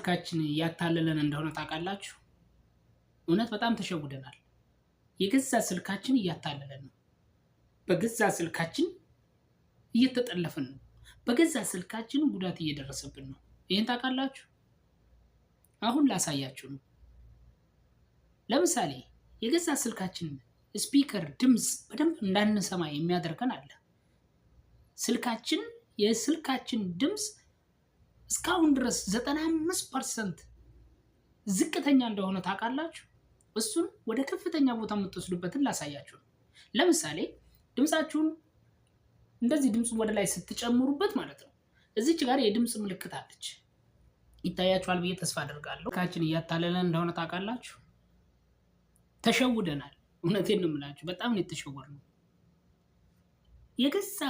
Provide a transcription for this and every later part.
ስልካችን ያታለለን እንደሆነ ታውቃላችሁ? እውነት በጣም ተሸውደናል። የገዛ ስልካችን እያታለለን ነው። በገዛ ስልካችን እየተጠለፍን ነው። በገዛ ስልካችን ጉዳት እየደረሰብን ነው። ይሄን ታውቃላችሁ? አሁን ላሳያችሁ ነው። ለምሳሌ የገዛ ስልካችን ስፒከር ድምፅ በደንብ እንዳንሰማ የሚያደርገን አለ። የስልካችን ድምፅ እስካሁን ድረስ 95% ዝቅተኛ እንደሆነ ታውቃላችሁ? እሱን ወደ ከፍተኛ ቦታ የምትወስዱበትን ላሳያችሁ ነው። ለምሳሌ ድምፃችሁን እንደዚህ ድምፁን ወደ ላይ ስትጨምሩበት ማለት ነው፣ እዚች ጋር የድምፅ ምልክት አለች። ይታያችኋል ብዬ ተስፋ አደርጋለሁ። ስልካችን እያታለለን እንደሆነ ታውቃላችሁ? ተሸውደናል። እውነቴን ነው የምላችሁ፣ በጣም ነው የተሸወርነው።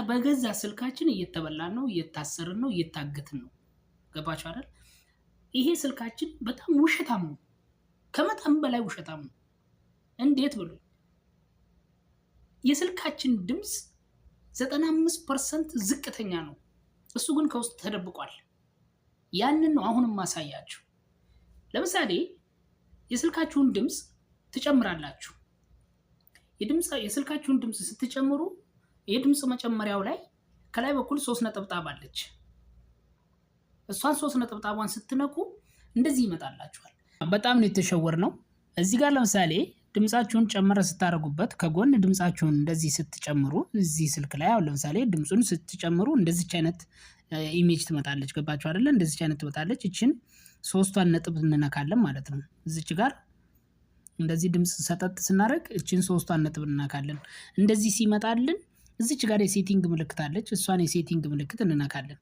በገዛ ስልካችን እየተበላን ነው፣ እየታሰርን ነው፣ እየታገትን ነው። ገባችሁ አይደል? ይሄ ስልካችን በጣም ውሸታም ነው፣ ከመጠን በላይ ውሸታም ነው። እንዴት ብሎ የስልካችን ድምፅ 95% ዝቅተኛ ነው፣ እሱ ግን ከውስጥ ተደብቋል። ያንን ነው አሁንም ማሳያችሁ። ለምሳሌ የስልካችሁን ድምፅ ትጨምራላችሁ። የስልካችሁን ድምፅ ስትጨምሩ የድምፅ መጨመሪያው ላይ ከላይ በኩል 3 ነጠብጣብ አለች። እሷን 3 ነጠብጣቧን ስትነኩ እንደዚህ ይመጣላችኋል። በጣም ነው የተሸወርነው። እዚህ ጋር ለምሳሌ ድምፃችሁን ጨመረ ስታደርጉበት ከጎን ድምፃችሁን እንደዚህ ስትጨምሩ እዚህ ስልክ ላይ አሁን ለምሳሌ ድምፁን ስትጨምሩ እንደዚች አይነት ኢሜጅ ትመጣለች። ገባችሁ አይደለ? እንደዚች አይነት ትመጣለች። እቺን 3ቷን ነጥብ እንነካለን ማለት ነው። እዚች ጋር እንደዚህ ድምፅ ሰጠጥ ስናደርግ እቺን 3ቷን ነጥብ እንነካለን። እንደዚህ ሲመጣልን እዚች ጋር የሴቲንግ ምልክት አለች። እሷን የሴቲንግ ምልክት እንነካለን።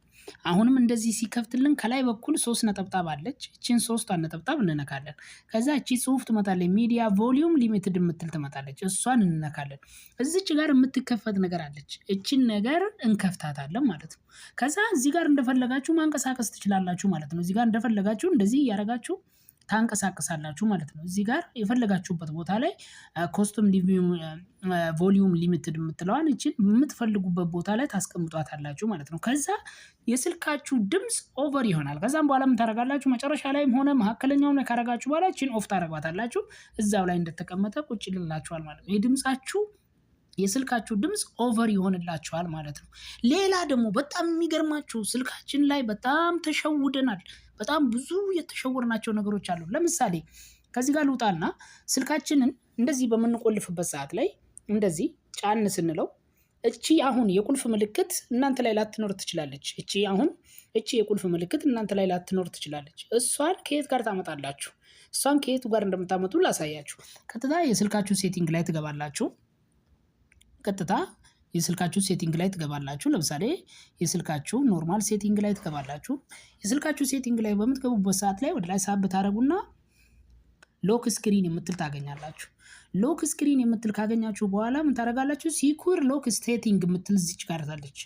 አሁንም እንደዚህ ሲከፍትልን ከላይ በኩል 3 ነጠብጣብ አለች። እቺን 3ቷን ነጠብጣብ እንነካለን። ከዛ እቺ ጽሁፍ ትመጣለች፣ ሚዲያ ቮሊዩም ሊሚትድ የምትል ትመጣለች። እሷን እንነካለን። እዚች ጋር የምትከፈት ነገር አለች። እቺን ነገር እንከፍታታለን ማለት ነው። ከዛ እዚህ ጋር እንደፈለጋችሁ ማንቀሳቀስ ትችላላችሁ ማለት ነው። እዚህ ጋር እንደፈለጋችሁ እንደዚህ እያደረጋችሁ ታንቀሳቀሳላችሁ ማለት ነው። እዚህ ጋር የፈለጋችሁበት ቦታ ላይ ኮስቱም ቮሊዩም ሊሚትድ የምትለዋን እቺን የምትፈልጉበት ቦታ ላይ ታስቀምጧታላችሁ ማለት ነው። ከዛ የስልካችሁ ድምፅ ኦቨር ይሆናል። ከዛም በኋላ ምን ታደርጋላችሁ? መጨረሻ ላይም ሆነ መካከለኛው ላይ ካረጋችሁ በኋላ እቺን ኦፍ ታደርጓታላችሁ። እዛው ላይ እንደተቀመጠ ቁጭ ይልላችኋል ማለት ነው። የስልካችሁ ድምፅ ኦቨር ይሆንላችኋል ማለት ነው። ሌላ ደግሞ በጣም የሚገርማችሁ ስልካችን ላይ በጣም ተሸውደናል። በጣም ብዙ የተሸወርናቸው ነገሮች አሉ። ለምሳሌ ከዚህ ጋር ልውጣና ስልካችንን እንደዚህ በምንቆልፍበት ሰዓት ላይ እንደዚህ ጫን ስንለው እቺ አሁን የቁልፍ ምልክት እናንተ ላይ ላትኖር ትችላለች። እቺ የቁልፍ ምልክት እናንተ ላይ ላትኖር ትችላለች። እሷን ከየት ጋር ታመጣላችሁ? እሷን ከየቱ ጋር እንደምታመጡ ላሳያችሁ። ቀጥታ የስልካችሁ ሴቲንግ ላይ ትገባላችሁ። ለምሳሌ የስልካችሁ ኖርማል ሴቲንግ ላይ ትገባላችሁ። የስልካችሁ ሴቲንግ ላይ በምትገቡበት ሰዓት ላይ ወደ ላይ ሳብ ታደርጉና ሎክ ስክሪን የምትል ታገኛላችሁ። ሎክ ስክሪን የምትል ካገኛችሁ በኋላ ምን ታደርጋላችሁ? ሲኩር ሎክ ሴቲንግ የምትል እዚች ጋር አለች።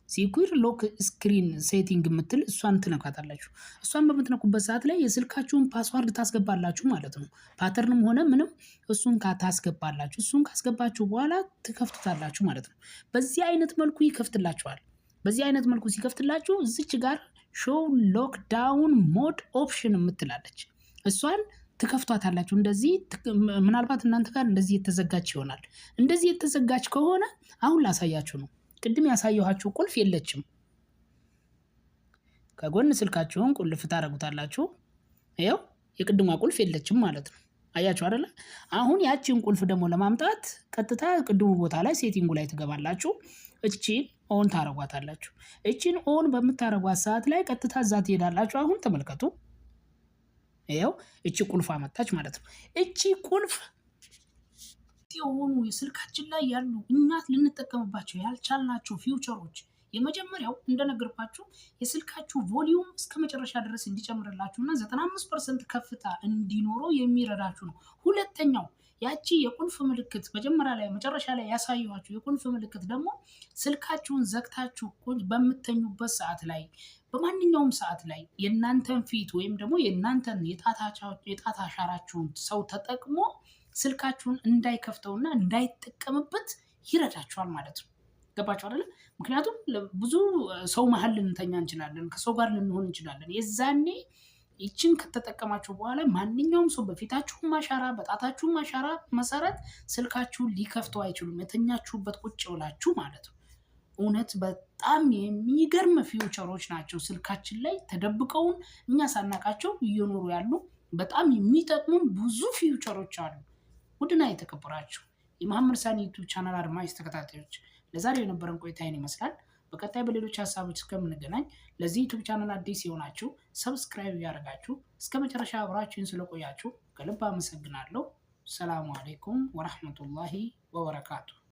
ሲኩር ሎክ ስክሪን ሴቲንግ የምትል እሷን ትነካታላችሁ። እሷን በምትነኩበት ሰዓት ላይ የስልካችሁን ፓስዋርድ ታስገባላችሁ ማለት ነው። ፓተርንም ሆነ ምንም እሱን ታስገባላችሁ። እሱን ካስገባችሁ በኋላ ትከፍቱታላችሁ ማለት ነው። በዚህ አይነት መልኩ ይከፍትላችኋል። በዚህ አይነት መልኩ ሲከፍትላችሁ እዚች ጋር ሾው ሎክ ዳውን ሞድ ኦፕሽን የምትላለች እሷን ትከፍቷታላችሁ። እንደዚህ ምናልባት እናንተ ጋር እንደዚህ የተዘጋች ይሆናል። እንደዚህ የተዘጋች ከሆነ አሁን ላሳያችሁ ነው። ቅድም ያሳየኋችሁ ቁልፍ የለችም። ከጎን ስልካችሁን ቁልፍ ታረጉታላችሁ። ይኸው የቅድሟ ቁልፍ የለችም ማለት ነው። አያችሁ አይደለ? አሁን ያቺን ቁልፍ ደግሞ ለማምጣት ቀጥታ ቅድሙ ቦታ ላይ ሴቲንጉ ላይ ትገባላችሁ። እቺን ኦን ታረጓታላችሁ። እቺን ኦን በምታረጓት ሰዓት ላይ ቀጥታ እዛ ትሄዳላችሁ። አሁን ተመልከቱ። ይኸው እቺ ቁልፍ አመጣች ማለት ነው። እቺ ቁልፍ የሆኑ የስልካችን ላይ ያሉ እኛት ልንጠቀምባቸው ያልቻልናቸው ፊውቸሮች፣ የመጀመሪያው እንደነገርኳችሁ የስልካችሁ ቮሊዩም እስከ መጨረሻ ድረስ እንዲጨምርላችሁና 95% ከፍታ እንዲኖረው የሚረዳችሁ ነው። ሁለተኛው ያቺ የቁልፍ ምልክት መጨረሻ ላይ ያሳየኋችሁ የቁልፍ ምልክት ደግሞ ስልካችሁን ዘግታችሁ በምትተኙበት ሰዓት ላይ በማንኛውም ሰዓት ላይ የእናንተን ፊት ወይም ደግሞ የእናንተን የጣት አሻራችሁን ሰው ተጠቅሞ ስልካችሁን እንዳይከፍተውና እንዳይጠቀምበት ይረዳችኋል ማለት ነው። ገባችሁ አይደል? ምክንያቱም ብዙ ሰው መሀል ልንተኛ እንችላለን፣ ከሰው ጋር ልንሆን እንችላለን። የዛኔ ይችን ከተጠቀማችሁ በኋላ ማንኛውም ሰው በፊታችሁም አሻራ በጣታችሁም አሻራ መሰረት ስልካችሁን ሊከፍተው አይችሉም። የተኛችሁበት ቁጭ ብላችሁ ማለት ነው። እውነት በጣም የሚገርም ፊውቸሮች ናቸው ስልካችን ላይ ተደብቀውን እኛ ሳናቃቸው እየኖሩ ያሉ በጣም የሚጠቅሙን ብዙ ፊውቸሮች አሉ። ውድና የተከበራችሁ የመሐመድ ሳኒ ዩቲዩብ ቻናል አድማጭ ተከታታዮች ለዛሬው የነበረን ቆይታ ይህን ይመስላል። በቀጣይ በሌሎች ሀሳቦች እስከምንገናኝ ለዚህ ዩቲዩብ ቻናል አዲስ የሆናችሁ ሰብስክራይብ ያደርጋችሁ እስከ መጨረሻ አብራችሁን ስለቆያችሁ ከልብ አመሰግናለሁ። ሰላሙ አለይኩም ወራህመቱላሂ ወበረካቱ።